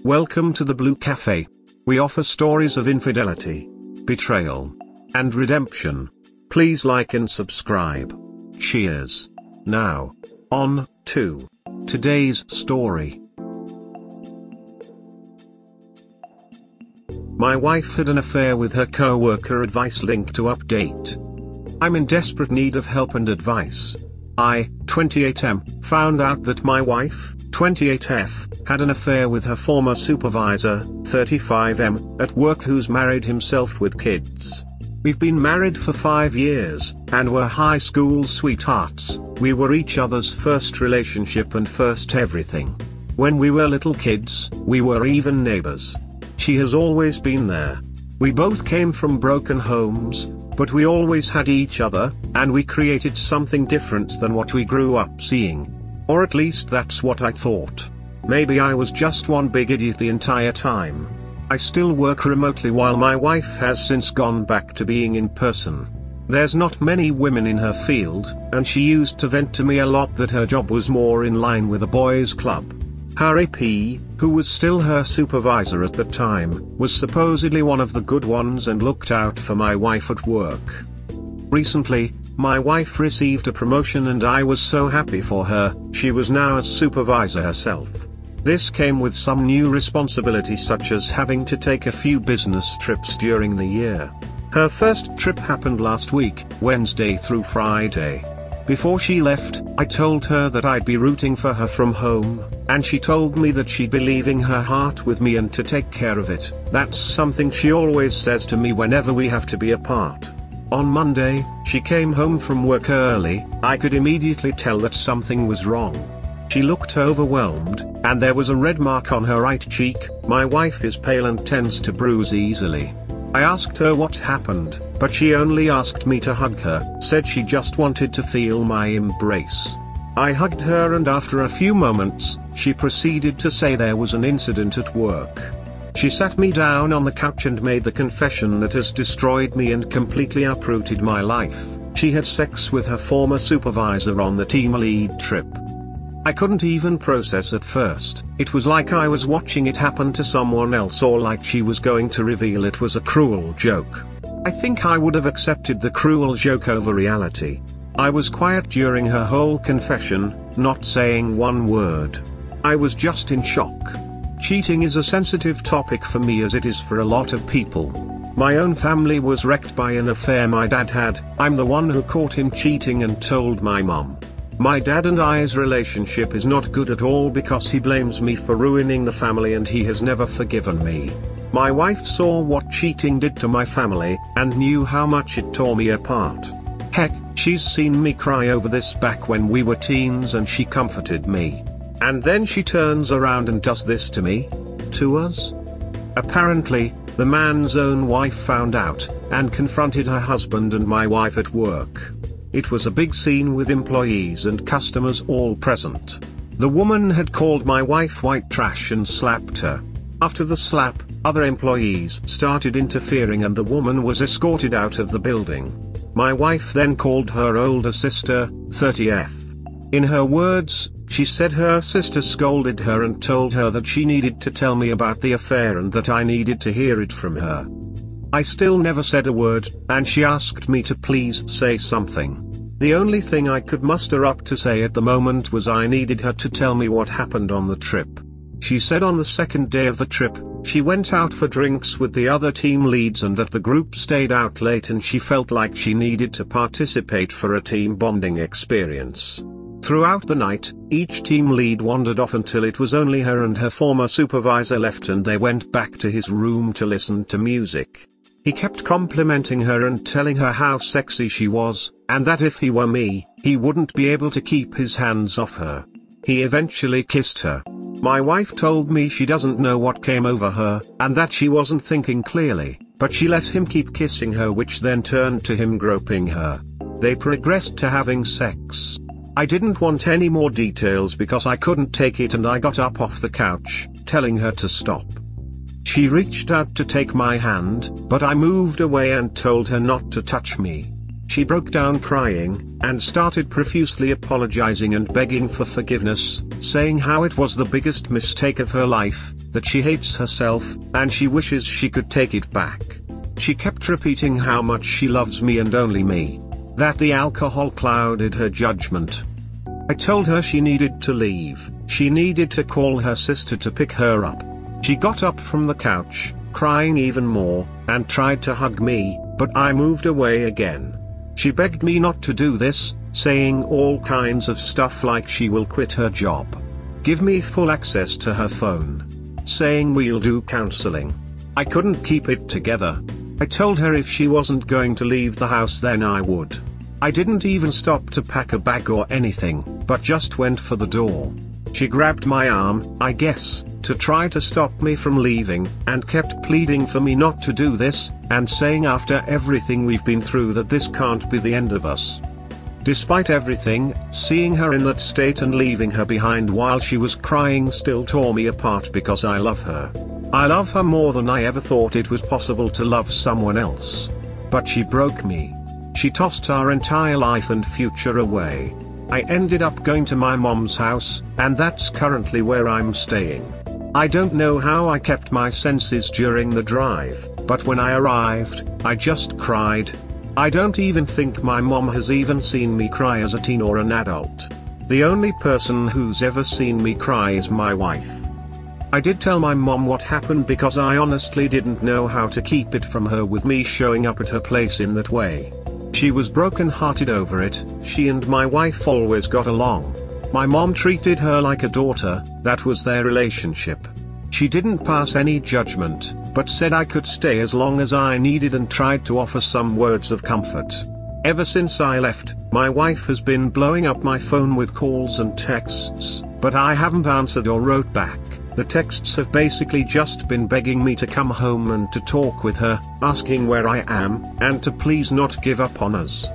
Welcome to the Blue Cafe. We offer stories of infidelity, betrayal, and redemption. Please like and subscribe. Cheers. Now, on to today's story. My wife had an affair with her co-worker. Advice link to update. I'm in desperate need of help and advice. I, 28M, found out that my wife, 28F, had an affair with her former supervisor, 35M, at work, who's married himself with kids. We've been married for 5 years, and were high school sweethearts. We were each other's first relationship and first everything. When we were little kids, we were even neighbours. She has always been there. We both came from broken homes, but we always had each other, and we created something different than what we grew up seeing. Or at least that's what I thought. Maybe I was just one big idiot the entire time. I still work remotely while my wife has since gone back to being in person. There's not many women in her field, and she used to vent to me a lot that her job was more in line with a boys' club. Her AP, who was still her supervisor at the time, was supposedly one of the good ones and looked out for my wife at work. Recently, my wife received a promotion and I was so happy for her. She was now a supervisor herself. This came with some new responsibilities, such as having to take a few business trips during the year. Her first trip happened last week, Wednesday through Friday. Before she left, I told her that I'd be rooting for her from home, and she told me that she'd be leaving her heart with me and to take care of it. That's something she always says to me whenever we have to be apart. On Monday, she came home from work early. I could immediately tell that something was wrong. She looked overwhelmed, and there was a red mark on her right cheek. My wife is pale and tends to bruise easily. I asked her what happened, but she only asked me to hug her, said she just wanted to feel my embrace. I hugged her, and after a few moments, she proceeded to say there was an incident at work. She sat me down on the couch and made the confession that has destroyed me and completely uprooted my life. She had sex with her former supervisor on the team lead trip. I couldn't even process at first. It was like I was watching it happen to someone else, or like she was going to reveal it was a cruel joke. I think I would have accepted the cruel joke over reality. I was quiet during her whole confession, not saying one word. I was just in shock. Cheating is a sensitive topic for me, as it is for a lot of people. My own family was wrecked by an affair my dad had. I'm the one who caught him cheating and told my mom. My dad and I's relationship is not good at all because he blames me for ruining the family and he has never forgiven me. My wife saw what cheating did to my family, and knew how much it tore me apart. Heck, she's seen me cry over this back when we were teens and she comforted me. And then she turns around and does this to me? To us? Apparently, the man's own wife found out, and confronted her husband and my wife at work. It was a big scene with employees and customers all present. The woman had called my wife white trash and slapped her. After the slap, other employees started interfering and the woman was escorted out of the building. My wife then called her older sister, 30F. In her words, she said her sister scolded her and told her that she needed to tell me about the affair and that I needed to hear it from her. I still never said a word, and she asked me to please say something. The only thing I could muster up to say at the moment was I needed her to tell me what happened on the trip. She said on the second day of the trip, she went out for drinks with the other team leads and that the group stayed out late and she felt like she needed to participate for a team bonding experience. Throughout the night, each team lead wandered off until it was only her and her former supervisor left, and they went back to his room to listen to music. He kept complimenting her and telling her how sexy she was, and that if he were me, he wouldn't be able to keep his hands off her. He eventually kissed her. My wife told me she doesn't know what came over her, and that she wasn't thinking clearly, but she let him keep kissing her, which then turned to him groping her. They progressed to having sex. I didn't want any more details because I couldn't take it, and I got up off the couch, telling her to stop. She reached out to take my hand, but I moved away and told her not to touch me. She broke down crying, and started profusely apologizing and begging for forgiveness, saying how it was the biggest mistake of her life, that she hates herself, and she wishes she could take it back. She kept repeating how much she loves me and only me. That the alcohol clouded her judgment. I told her she needed to leave, she needed to call her sister to pick her up. She got up from the couch, crying even more, and tried to hug me, but I moved away again. She begged me not to do this, saying all kinds of stuff like she will quit her job. Give me full access to her phone. Saying we'll do counseling. I couldn't keep it together. I told her if she wasn't going to leave the house then I would. I didn't even stop to pack a bag or anything, but just went for the door. She grabbed my arm, I guess, to try to stop me from leaving, and kept pleading for me not to do this, and saying after everything we've been through that this can't be the end of us. Despite everything, seeing her in that state and leaving her behind while she was crying still tore me apart because I love her. I love her more than I ever thought it was possible to love someone else. But she broke me. She tossed our entire life and future away. I ended up going to my mom's house, and that's currently where I'm staying. I don't know how I kept my senses during the drive, but when I arrived, I just cried. I don't even think my mom has even seen me cry as a teen or an adult. The only person who's ever seen me cry is my wife. I did tell my mom what happened because I honestly didn't know how to keep it from her with me showing up at her place in that way. She was broken-hearted over it. She and my wife always got along. My mom treated her like a daughter, that was their relationship. She didn't pass any judgment, but said I could stay as long as I needed and tried to offer some words of comfort. Ever since I left, my wife has been blowing up my phone with calls and texts, but I haven't answered or wrote back. The texts have basically just been begging me to come home and to talk with her, asking where I am, and to please not give up on us.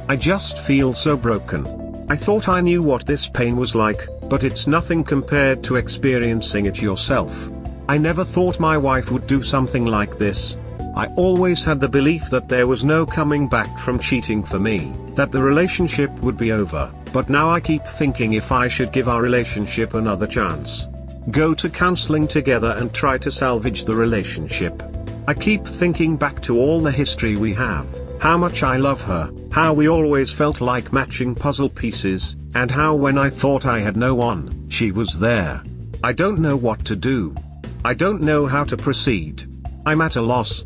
I just feel so broken. I thought I knew what this pain was like, but it's nothing compared to experiencing it yourself. I never thought my wife would do something like this. I always had the belief that there was no coming back from cheating for me, that the relationship would be over, but now I keep thinking if I should give our relationship another chance. Go to counseling together and try to salvage the relationship. I keep thinking back to all the history we have, how much I love her, how we always felt like matching puzzle pieces, and how when I thought I had no one, she was there. I don't know what to do. I don't know how to proceed. I'm at a loss.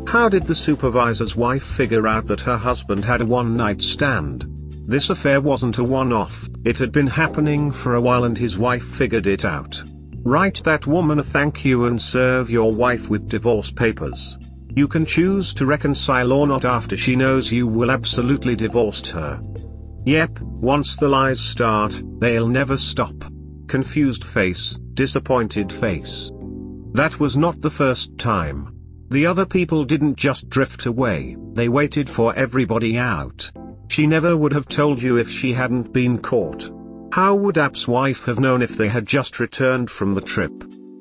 How did the supervisor's wife figure out that her husband had a one-night stand? This affair wasn't a one-off, it had been happening for a while and his wife figured it out. Write that woman a thank you and serve your wife with divorce papers. You can choose to reconcile or not after she knows you will absolutely divorce her. Yep, once the lies start, they'll never stop. Confused face, disappointed face. That was not the first time. The other people didn't just drift away, they waited for everybody out. She never would have told you if she hadn't been caught. How would App's wife have known if they had just returned from the trip?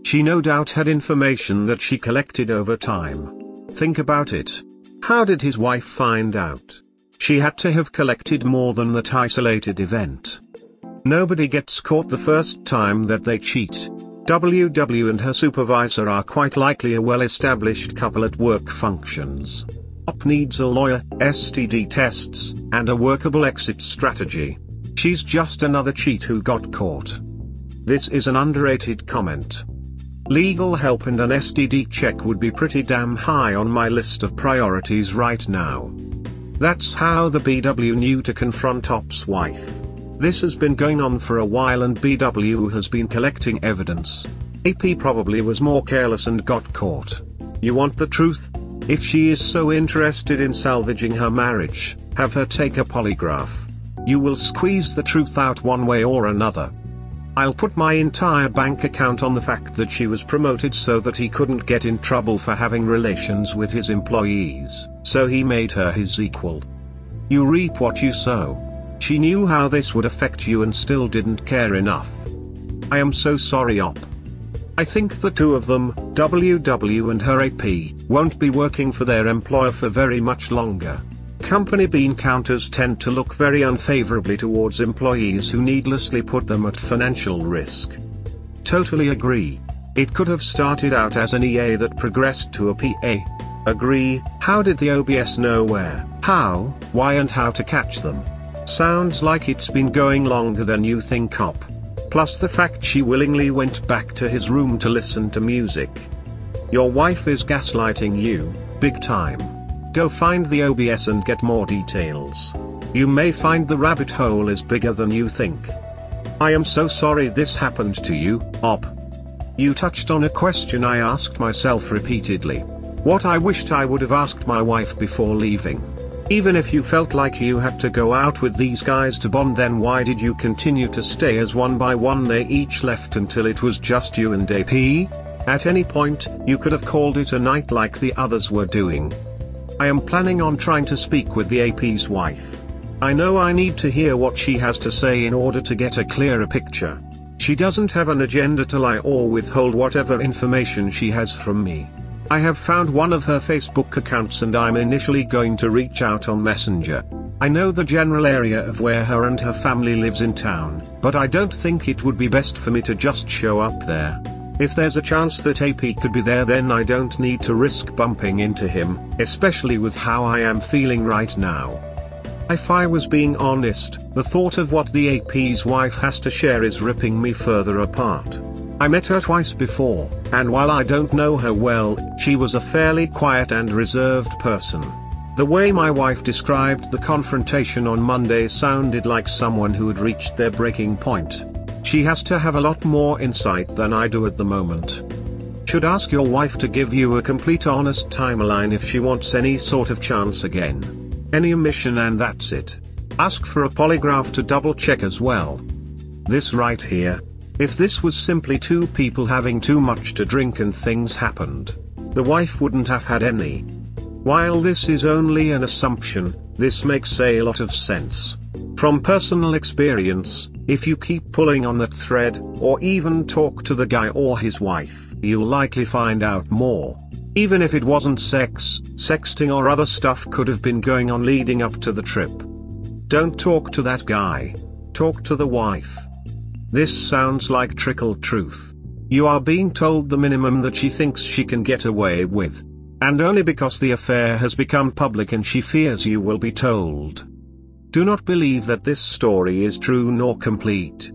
She no doubt had information that she collected over time. Think about it. How did his wife find out? She had to have collected more than that isolated event. Nobody gets caught the first time that they cheat. WW and her supervisor are quite likely a well-established couple at work functions. Up needs a lawyer, STD tests, and a workable exit strategy. She's just another cheat who got caught. This is an underrated comment. Legal help and an STD check would be pretty damn high on my list of priorities right now. That's how the BW knew to confront Op's wife. This has been going on for a while and BW has been collecting evidence. AP probably was more careless and got caught. You want the truth? If she is so interested in salvaging her marriage, have her take a polygraph. You will squeeze the truth out one way or another. I'll put my entire bank account on the fact that she was promoted so that he couldn't get in trouble for having relations with his employees, so he made her his equal. You reap what you sow. She knew how this would affect you and still didn't care enough. I am so sorry, Op. I think the two of them, WW and her AP, won't be working for their employer for very much longer. Company bean counters tend to look very unfavorably towards employees who needlessly put them at financial risk. Totally agree. It could have started out as an EA that progressed to a PA. Agree. How did the OBS know where, how, why and how to catch them? Sounds like it's been going longer than you think up. Plus the fact she willingly went back to his room to listen to music. Your wife is gaslighting you, big time. Go find the OBS and get more details. You may find the rabbit hole is bigger than you think. I am so sorry this happened to you, Op. You touched on a question I asked myself repeatedly. What I wished I would have asked my wife before leaving. Even if you felt like you had to go out with these guys to bond, then why did you continue to stay as one by one they each left until it was just you and AP? At any point, you could have called it a night like the others were doing. I am planning on trying to speak with the AP's wife. I know I need to hear what she has to say in order to get a clearer picture. She doesn't have an agenda to lie or withhold whatever information she has from me. I have found one of her Facebook accounts and I'm initially going to reach out on Messenger. I know the general area of where her and her family lives in town, but I don't think it would be best for me to just show up there. If there's a chance that AP could be there, then I don't need to risk bumping into him, especially with how I am feeling right now. If I was being honest, the thought of what the AP's wife has to share is ripping me further apart. I met her twice before, and while I don't know her well, she was a fairly quiet and reserved person. The way my wife described the confrontation on Monday sounded like someone who had reached their breaking point. She has to have a lot more insight than I do at the moment. Should ask your wife to give you a complete honest timeline if she wants any sort of chance again. Any omission and that's it. Ask for a polygraph to double check as well. This right here. If this was simply two people having too much to drink and things happened, the wife wouldn't have had any. While this is only an assumption, this makes a lot of sense. From personal experience, if you keep pulling on that thread, or even talk to the guy or his wife, you'll likely find out more. Even if it wasn't sex, sexting or other stuff could have been going on leading up to the trip. Don't talk to that guy. Talk to the wife. This sounds like trickle truth. You are being told the minimum that she thinks she can get away with. And only because the affair has become public and she fears you will be told. Do not believe that this story is true nor complete.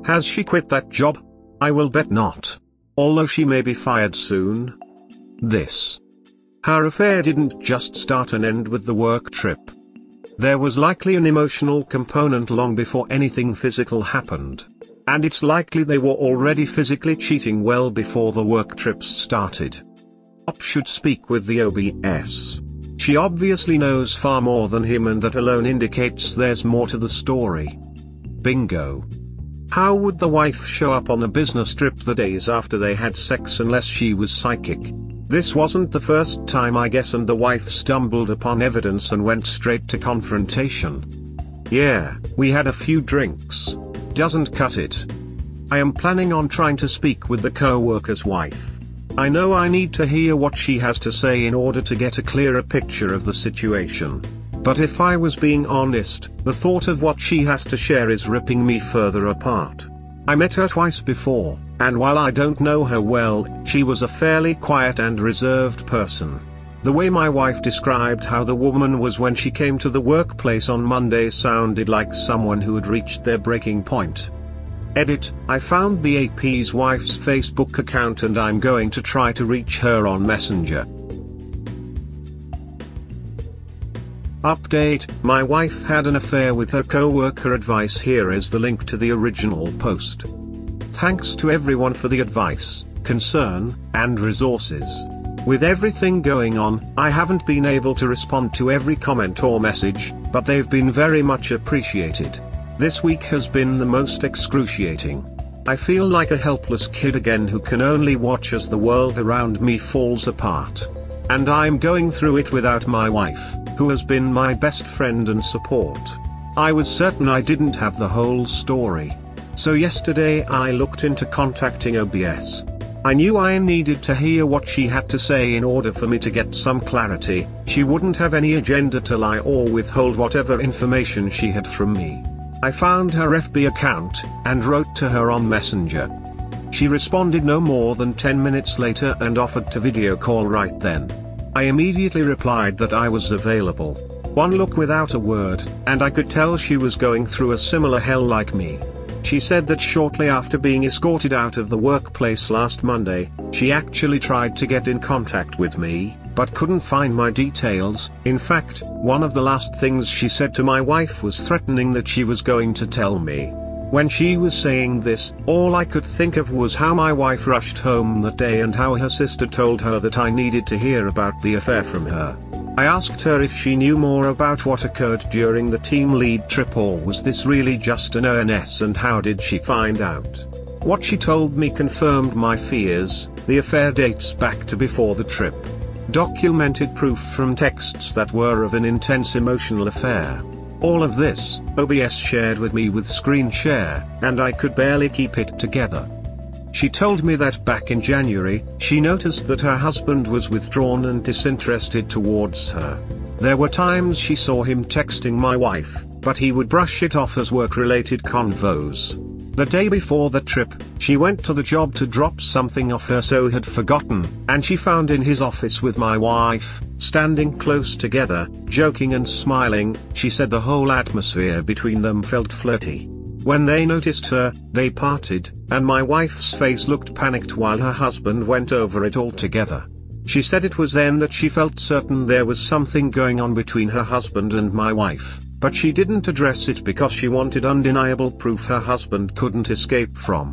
Has she quit that job? I will bet not. Although she may be fired soon. Her affair didn't just start and end with the work trip. There was likely an emotional component long before anything physical happened. And it's likely they were already physically cheating well before the work trips started. Op should speak with the OBS. She obviously knows far more than him, and that alone indicates there's more to the story. Bingo. How would the wife show up on a business trip the days after they had sex unless she was psychic? This wasn't the first time, I guess, and the wife stumbled upon evidence and went straight to confrontation. Yeah, we had a few drinks. Doesn't cut it. I am planning on trying to speak with the co-worker's wife. I know I need to hear what she has to say in order to get a clearer picture of the situation. But if I was being honest, the thought of what she has to share is ripping me further apart. I met her twice before, and while I don't know her well, she was a fairly quiet and reserved person. The way my wife described how the woman was when she came to the workplace on Monday sounded like someone who had reached their breaking point. Edit, I found the AP's wife's Facebook account and I'm going to try to reach her on Messenger. Update, my wife had an affair with her co-worker. Advice. Here is the link to the original post. Thanks to everyone for the advice, concern, and resources. With everything going on, I haven't been able to respond to every comment or message, but they've been very much appreciated. This week has been the most excruciating. I feel like a helpless kid again who can only watch as the world around me falls apart. And I'm going through it without my wife, who has been my best friend and support. I was certain I didn't have the whole story. So yesterday I looked into contacting OBS. I knew I needed to hear what she had to say in order for me to get some clarity. She wouldn't have any agenda to lie or withhold whatever information she had from me. I found her FB account, and wrote to her on Messenger. She responded no more than 10 minutes later and offered to video call right then. I immediately replied that I was available. One look without a word, and I could tell she was going through a similar hell like me. She said that shortly after being escorted out of the workplace last Monday, she actually tried to get in contact with me, but couldn't find my details. In fact, one of the last things she said to my wife was threatening that she was going to tell me. When she was saying this, all I could think of was how my wife rushed home that day and how her sister told her that I needed to hear about the affair from her. I asked her if she knew more about what occurred during the team lead trip, or was this really just an ONS, and how did she find out. What she told me confirmed my fears. The affair dates back to before the trip. Documented proof from texts that were of an intense emotional affair. All of this, OBS shared with me with screen share, and I could barely keep it together. She told me that back in January, she noticed that her husband was withdrawn and disinterested towards her. There were times she saw him texting my wife, but he would brush it off as work-related convos. The day before the trip, she went to the job to drop something off her, so had forgotten, and she found in his office with my wife, standing close together, joking and smiling. She said the whole atmosphere between them felt flirty. When they noticed her, they parted, and my wife's face looked panicked while her husband went over it all together. She said it was then that she felt certain there was something going on between her husband and my wife, but she didn't address it because she wanted undeniable proof her husband couldn't escape from.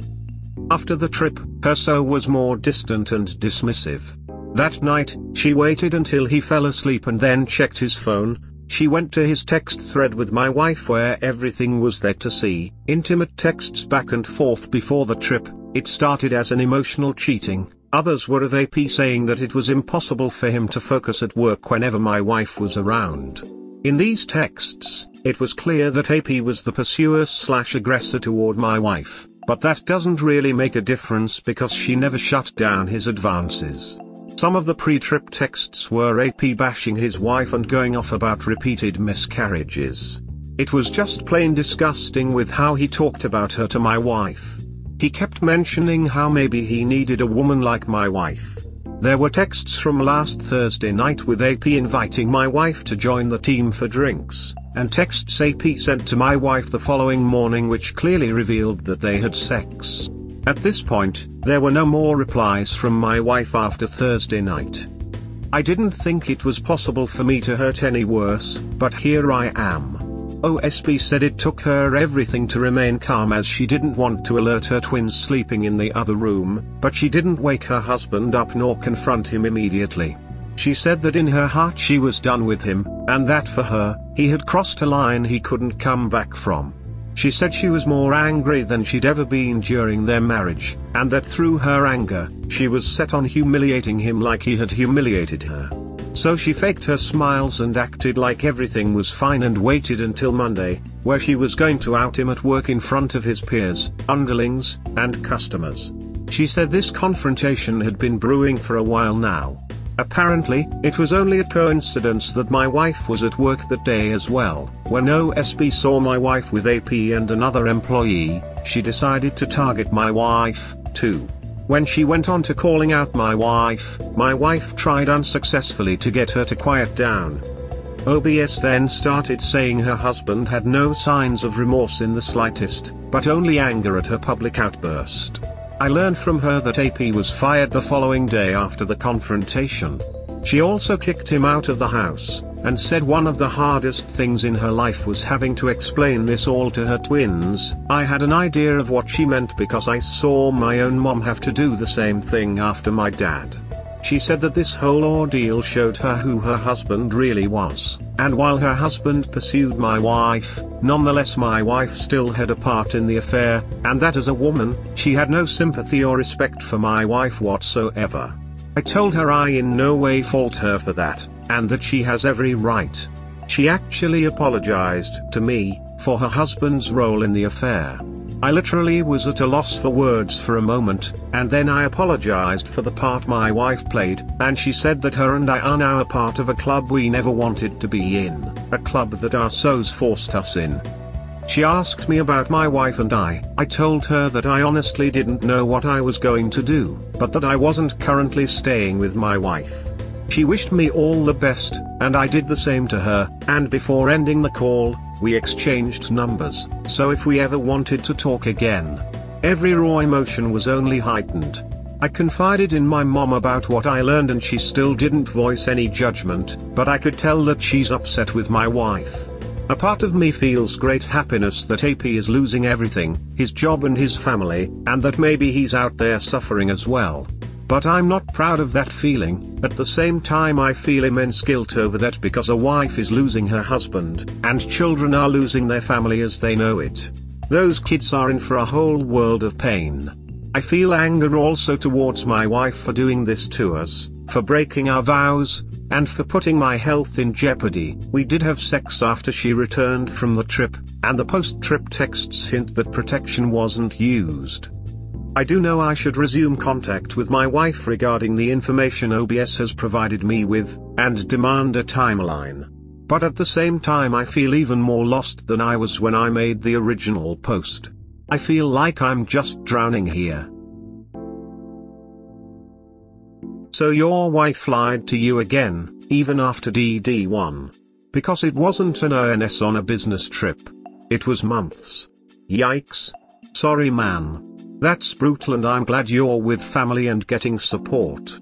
After the trip, her so was more distant and dismissive. That night, she waited until he fell asleep and then checked his phone. She went to his text thread with my wife where everything was there to see, intimate texts back and forth before the trip. It started as an emotional cheating. Others were of AP saying that it was impossible for him to focus at work whenever my wife was around. In these texts, it was clear that AP was the pursuer/aggressor toward my wife, but that doesn't really make a difference because she never shut down his advances. Some of the pre-trip texts were AP bashing his wife and going off about repeated miscarriages. It was just plain disgusting with how he talked about her to my wife. He kept mentioning how maybe he needed a woman like my wife. There were texts from last Thursday night with AP inviting my wife to join the team for drinks, and texts AP sent to my wife the following morning which clearly revealed that they had sex. At this point, there were no more replies from my wife after Thursday night. I didn't think it was possible for me to hurt any worse, but here I am. OSB said it took her everything to remain calm as she didn't want to alert her twins sleeping in the other room, but she didn't wake her husband up nor confront him immediately. She said that in her heart she was done with him, and that for her, he had crossed a line he couldn't come back from. She said she was more angry than she'd ever been during their marriage, and that through her anger, she was set on humiliating him like he had humiliated her. So she faked her smiles and acted like everything was fine and waited until Monday, where she was going to out him at work in front of his peers, underlings, and customers. She said this confrontation had been brewing for a while now. Apparently, it was only a coincidence that my wife was at work that day as well. When OSB saw my wife with AP and another employee, she decided to target my wife, too. When she went on to calling out my wife tried unsuccessfully to get her to quiet down. OBS then started saying her husband had no signs of remorse in the slightest, but only anger at her public outburst. I learned from her that AP was fired the following day after the confrontation. She also kicked him out of the house, and said one of the hardest things in her life was having to explain this all to her twins. I had an idea of what she meant because I saw my own mom have to do the same thing after my dad. She said that this whole ordeal showed her who her husband really was, and while her husband pursued my wife, nonetheless my wife still had a part in the affair, and that as a woman, she had no sympathy or respect for my wife whatsoever. I told her I in no way fault her for that, and that she has every right. She actually apologized to me for her husband's role in the affair. I literally was at a loss for words for a moment, and then I apologized for the part my wife played, and she said that her and I are now a part of a club we never wanted to be in, a club that our SOs forced us in. She asked me about my wife and I told her that I honestly didn't know what I was going to do, but that I wasn't currently staying with my wife. She wished me all the best, and I did the same to her, and before ending the call, we exchanged numbers, so if we ever wanted to talk again. Every raw emotion was only heightened. I confided in my mom about what I learned and she still didn't voice any judgment, but I could tell that she's upset with my wife. A part of me feels great happiness that AP is losing everything, his job and his family, and that maybe he's out there suffering as well. But I'm not proud of that feeling. At the same time I feel immense guilt over that because a wife is losing her husband, and children are losing their family as they know it. Those kids are in for a whole world of pain. I feel anger also towards my wife for doing this to us, for breaking our vows, and for putting my health in jeopardy. We did have sex after she returned from the trip, and the post-trip texts hint that protection wasn't used. I do know I should resume contact with my wife regarding the information OBS has provided me with, and demand a timeline. But at the same time I feel even more lost than I was when I made the original post. I feel like I'm just drowning here. So your wife lied to you again, even after DD1. Because it wasn't an ONS on a business trip. It was months. Yikes. Sorry man. That's brutal and I'm glad you're with family and getting support.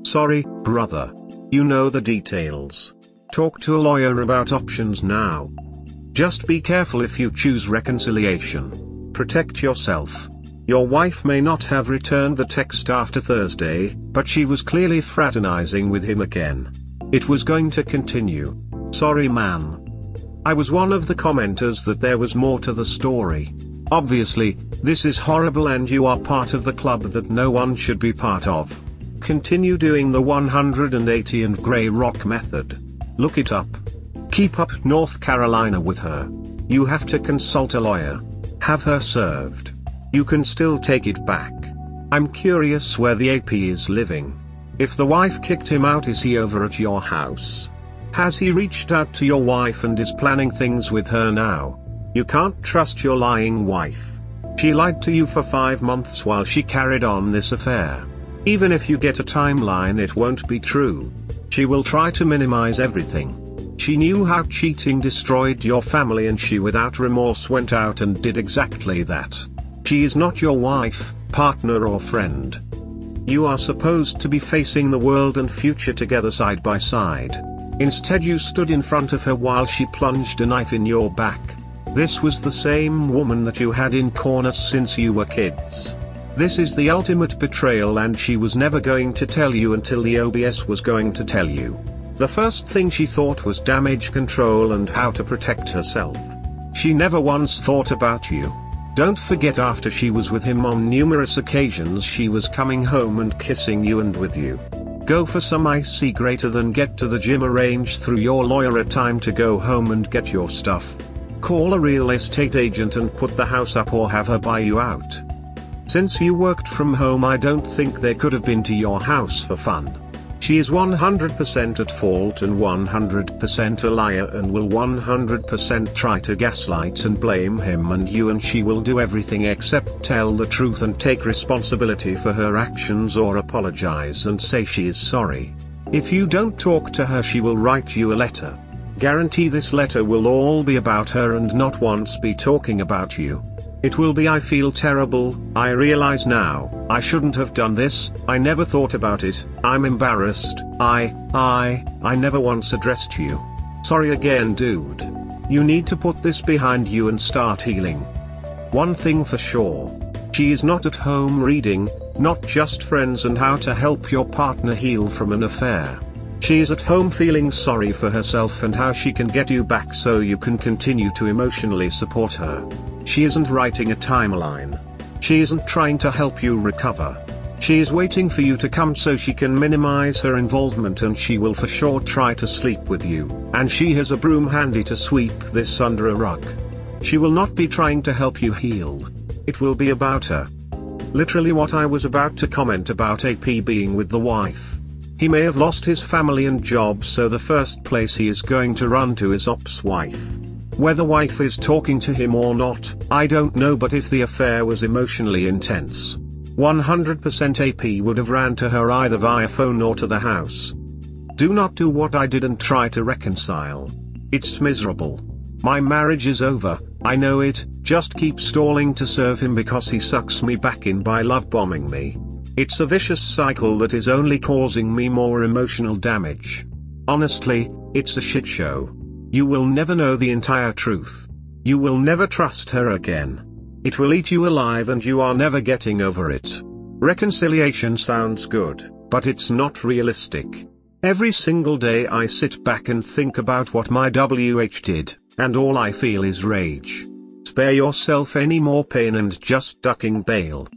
Sorry, brother. You know the details. Talk to a lawyer about options now. Just be careful if you choose reconciliation. Protect yourself. Your wife may not have returned the text after Thursday, but she was clearly fraternizing with him again. It was going to continue. Sorry man. I was one of the commenters that there was more to the story. Obviously, this is horrible and you are part of the club that no one should be part of. Continue doing the 180 and grey rock method. Look it up. Keep up North Carolina with her. You have to consult a lawyer. Have her served. You can still take it back. I'm curious where the AP is living. If the wife kicked him out, is he over at your house? Has he reached out to your wife and is planning things with her now? You can't trust your lying wife. She lied to you for 5 months while she carried on this affair. Even if you get a timeline, it won't be true. She will try to minimize everything. She knew how cheating destroyed your family and she without remorse went out and did exactly that. She is not your wife, partner or friend. You are supposed to be facing the world and future together side by side. Instead you stood in front of her while she plunged a knife in your back. This was the same woman that you had in corners since you were kids. This is the ultimate betrayal and she was never going to tell you until the OBS was going to tell you. The first thing she thought was damage control and how to protect herself. She never once thought about you. Don't forget, after she was with him on numerous occasions, she was coming home and kissing you and with you. Go for some icy greater than get to the gym, arrange through your lawyer a time to go home and get your stuff. Call a real estate agent and put the house up or have her buy you out. Since you worked from home, I don't think they could have been to your house for fun. She is 100% at fault and 100% a liar and will 100% try to gaslight and blame him and you, and she will do everything except tell the truth and take responsibility for her actions or apologize and say she is sorry. If you don't talk to her, she will write you a letter. Guarantee this letter will all be about her and not once be talking about you. It will be, I feel terrible, I realize now, I shouldn't have done this, I never thought about it, I'm embarrassed, I never once addressed you. Sorry again dude. You need to put this behind you and start healing. One thing for sure. She is not at home reading, not just friends and how to help your partner heal from an affair. She is at home feeling sorry for herself and how she can get you back so you can continue to emotionally support her. She isn't writing a timeline. She isn't trying to help you recover. She is waiting for you to come so she can minimize her involvement, and she will for sure try to sleep with you, and she has a broom handy to sweep this under a rug. She will not be trying to help you heal. It will be about her. Literally what I was about to comment about AP being with the wife. He may have lost his family and job, so the first place he is going to run to is Op's wife. Whether wife is talking to him or not, I don't know, but if the affair was emotionally intense, 100% AP would have ran to her either via phone or to the house. Do not do what I did and try to reconcile. It's miserable. My marriage is over, I know it, just keep stalling to serve him because he sucks me back in by love bombing me. It's a vicious cycle that is only causing me more emotional damage. Honestly, it's a shit show. You will never know the entire truth. You will never trust her again. It will eat you alive and you are never getting over it. Reconciliation sounds good, but it's not realistic. Every single day I sit back and think about what my WH did, and all I feel is rage. Spare yourself any more pain and just ducking bail.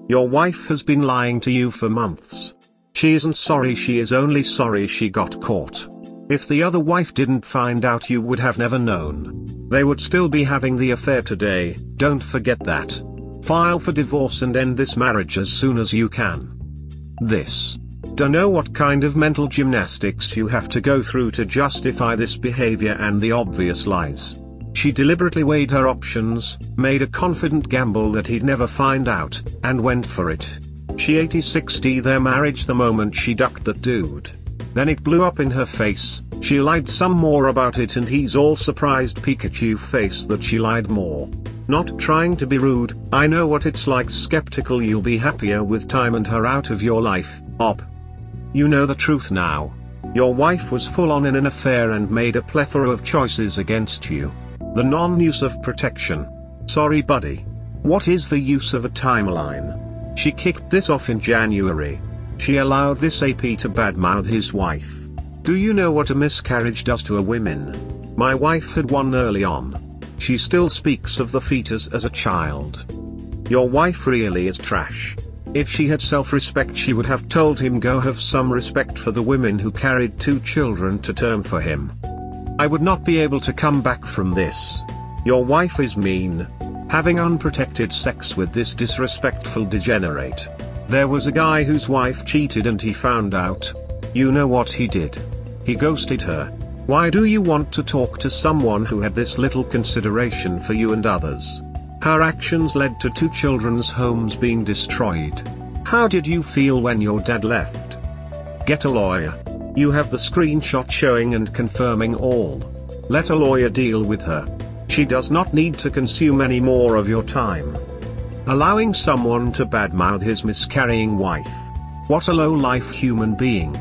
Your wife has been lying to you for months. She isn't sorry, she is only sorry she got caught. If the other wife didn't find out, you would have never known. They would still be having the affair today, don't forget that. File for divorce and end this marriage as soon as you can. Don't know what kind of mental gymnastics you have to go through to justify this behavior and the obvious lies. She deliberately weighed her options, made a confident gamble that he'd never find out, and went for it. She 80-60 their marriage the moment she ducked that dude. Then it blew up in her face, she lied some more about it and he's all surprised Pikachu face that she lied more. Not trying to be rude, I know what it's like, skeptical. You'll be happier with time and her out of your life, Op. You know the truth now. Your wife was full on in an affair and made a plethora of choices against you. The non-use of protection. Sorry buddy. What is the use of a timeline? She kicked this off in January. She allowed this AP to badmouth his wife. Do you know what a miscarriage does to a woman? My wife had one early on. She still speaks of the fetus as a child. Your wife really is trash. If she had self-respect, she would have told him go have some respect for the women who carried 2 children to term for him. I would not be able to come back from this. Your wife is mean. Having unprotected sex with this disrespectful degenerate. There was a guy whose wife cheated and he found out. You know what he did? He ghosted her. Why do you want to talk to someone who had this little consideration for you and others? Her actions led to 2 children's homes being destroyed. How did you feel when your dad left? Get a lawyer. You have the screenshot showing and confirming all. Let a lawyer deal with her. She does not need to consume any more of your time. Allowing someone to badmouth his miscarrying wife. What a low-life human being.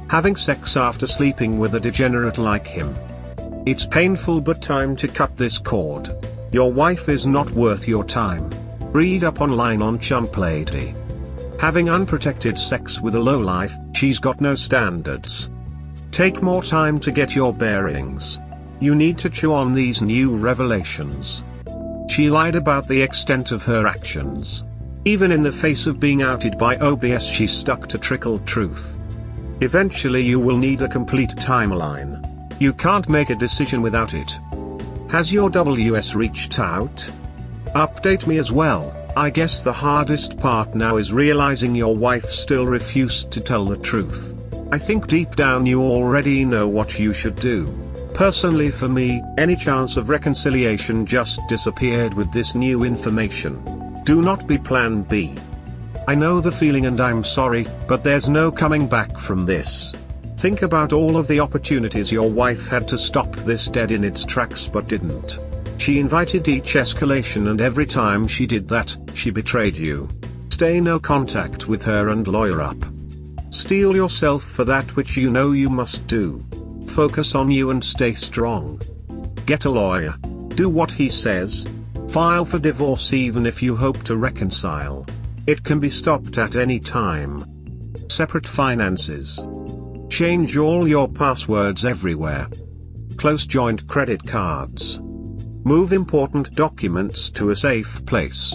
Having sex after sleeping with a degenerate like him. It's painful, but time to cut this cord. Your wife is not worth your time. Read up online on Chump Lady. Having unprotected sex with a lowlife, she's got no standards. Take more time to get your bearings. You need to chew on these new revelations. She lied about the extent of her actions. Even in the face of being outed by OBS, she stuck to trickle truth. Eventually you will need a complete timeline. You can't make a decision without it. Has your WS reached out? Update me as well. I guess the hardest part now is realizing your wife still refused to tell the truth. I think deep down you already know what you should do. Personally for me, any chance of reconciliation just disappeared with this new information. Do not be plan B. I know the feeling and I'm sorry, but there's no coming back from this. Think about all of the opportunities your wife had to stop this dead in its tracks but didn't. She invited each escalation and every time she did that, she betrayed you. Stay no contact with her and lawyer up. Steel yourself for that which you know you must do. Focus on you and stay strong. Get a lawyer. Do what he says. File for divorce even if you hope to reconcile. It can be stopped at any time. Separate finances. Change all your passwords everywhere. Close joint credit cards. Move important documents to a safe place.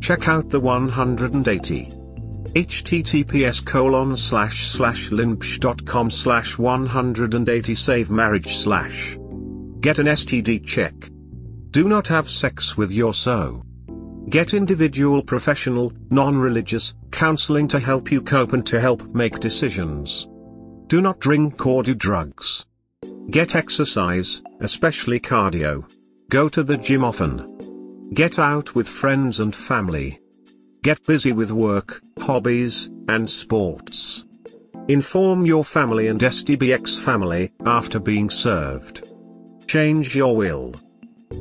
Check out the 180. https://limpsh.com/180 save marriage/. Get an STD check. Do not have sex with your Get individual professional, non-religious, counseling to help you cope and to help make decisions. Do not drink or do drugs. Get exercise, especially cardio. Go to the gym often. Get out with friends and family. Get busy with work, hobbies, and sports. Inform your family and STBX family after being served. Change your will.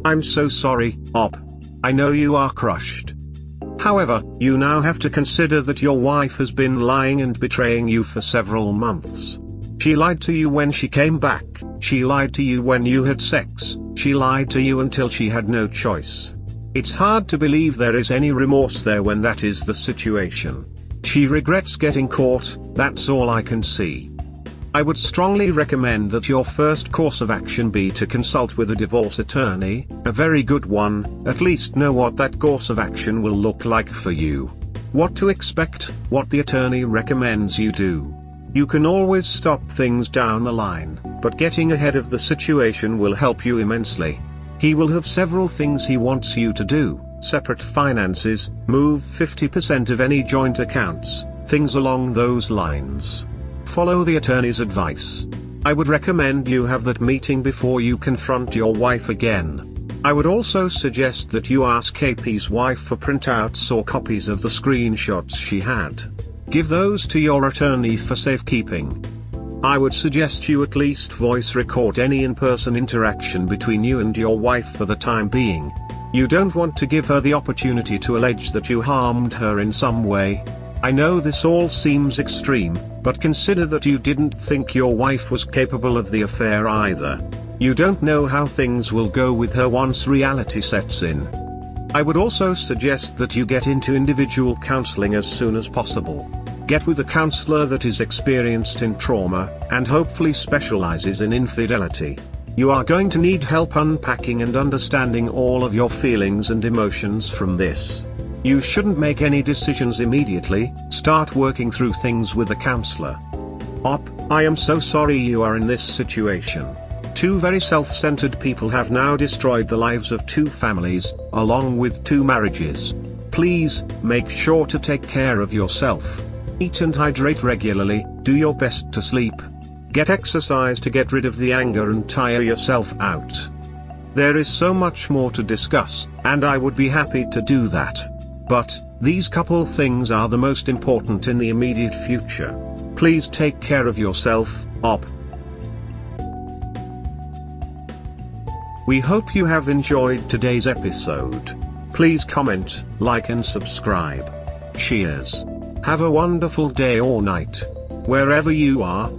I'm so sorry, Op. I know you are crushed. However, you now have to consider that your wife has been lying and betraying you for several months. She lied to you when she came back, she lied to you when you had sex, she lied to you until she had no choice. It's hard to believe there is any remorse there when that is the situation. She regrets getting caught, that's all I can see. I would strongly recommend that your first course of action be to consult with a divorce attorney, a very good one, at least know what that course of action will look like for you. What to expect, what the attorney recommends you do. You can always stop things down the line, but getting ahead of the situation will help you immensely. He will have several things he wants you to do: separate finances, move 50% of any joint accounts, things along those lines. Follow the attorney's advice. I would recommend you have that meeting before you confront your wife again. I would also suggest that you ask KP's wife for printouts or copies of the screenshots she had. Give those to your attorney for safekeeping. I would suggest you at least voice record any in-person interaction between you and your wife for the time being. You don't want to give her the opportunity to allege that you harmed her in some way. I know this all seems extreme, but consider that you didn't think your wife was capable of the affair either. You don't know how things will go with her once reality sets in. I would also suggest that you get into individual counseling as soon as possible. Get with a counselor that is experienced in trauma, and hopefully specializes in infidelity. You are going to need help unpacking and understanding all of your feelings and emotions from this. You shouldn't make any decisions immediately, start working through things with a counselor. Op, I am so sorry you are in this situation. Two very self-centered people have now destroyed the lives of two families, along with two marriages. Please, make sure to take care of yourself. Eat and hydrate regularly, do your best to sleep. Get exercise to get rid of the anger and tire yourself out. There is so much more to discuss, and I would be happy to do that. But, these couple things are the most important in the immediate future. Please take care of yourself, Op. We hope you have enjoyed today's episode. Please comment, like and subscribe. Cheers. Have a wonderful day or night, wherever you are.